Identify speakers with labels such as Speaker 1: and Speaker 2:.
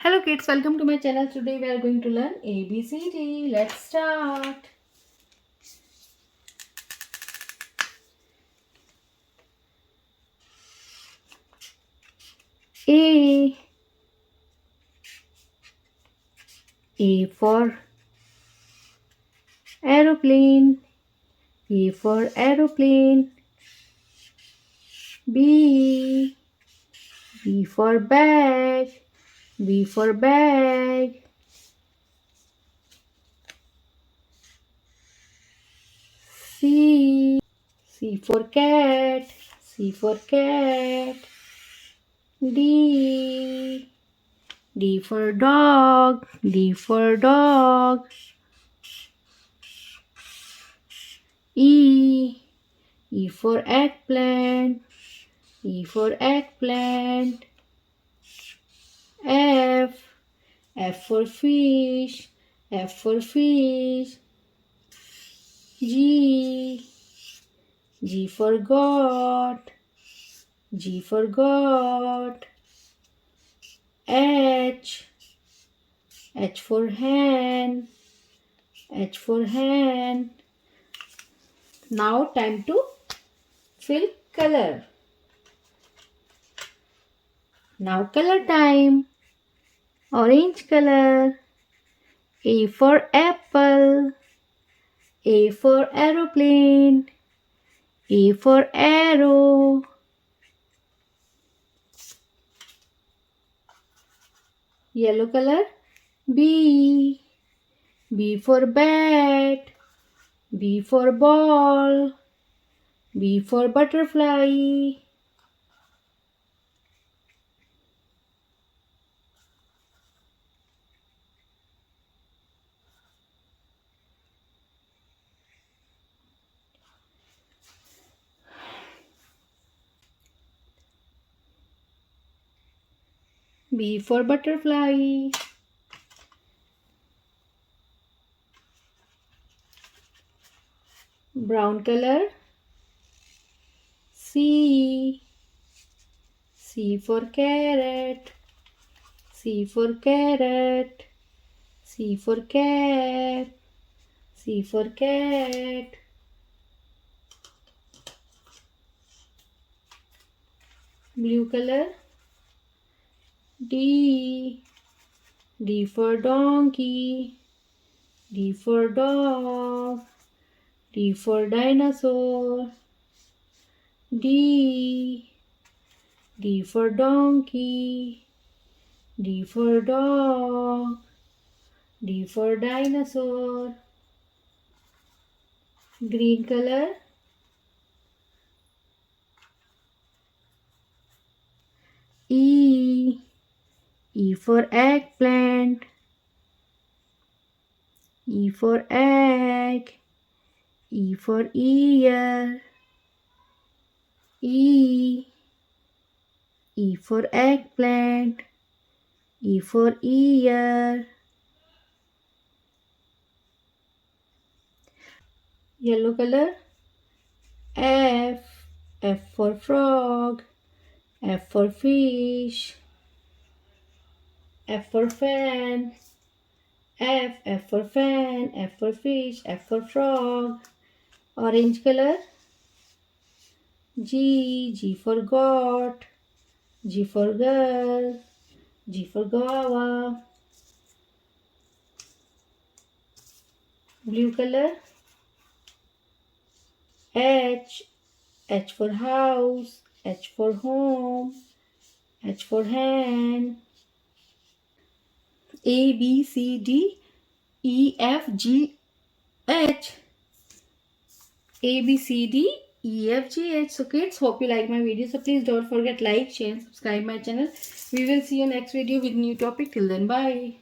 Speaker 1: Hello kids, welcome to my channel. Today we are going to learn ABCD. Let's start. A. A for aeroplane. A for aeroplane. B. B for bag. B for bag. C. C for cat. C for cat. D. D for dog. D for dog. E. E for eggplant. E for eggplant. F. F for fish. F for fish. G. G for goat. G for goat. H. H for hen. H for hen. Now time to fill color. Now color time. Orange color. A for apple. A for aeroplane. A for arrow. Yellow color. B. B for bat. B for ball. B for butterfly. B for butterfly. Brown color. C. C for carrot. C for carrot. C for cap. C for cat. Blue color. D. D for donkey. D for dog. D for dinosaur. D. D for donkey. D for dog. D for dinosaur. Green color. E. E for eggplant. E for egg. E for ear. E. E for eggplant. E for ear. Yellow color. F. F for frog. F for fish. F for fan. F for fan. F for fish. F for frog. Orange color. G. G for goat. G for girl. G for guava. Blue color. H. H for house. H for home. H for hand. A B C D E F G H. A B C D E F G H. So kids, hope you like my video. So please don't forget like, share and subscribe my channel. We will see you next video with new topic. Till then, bye.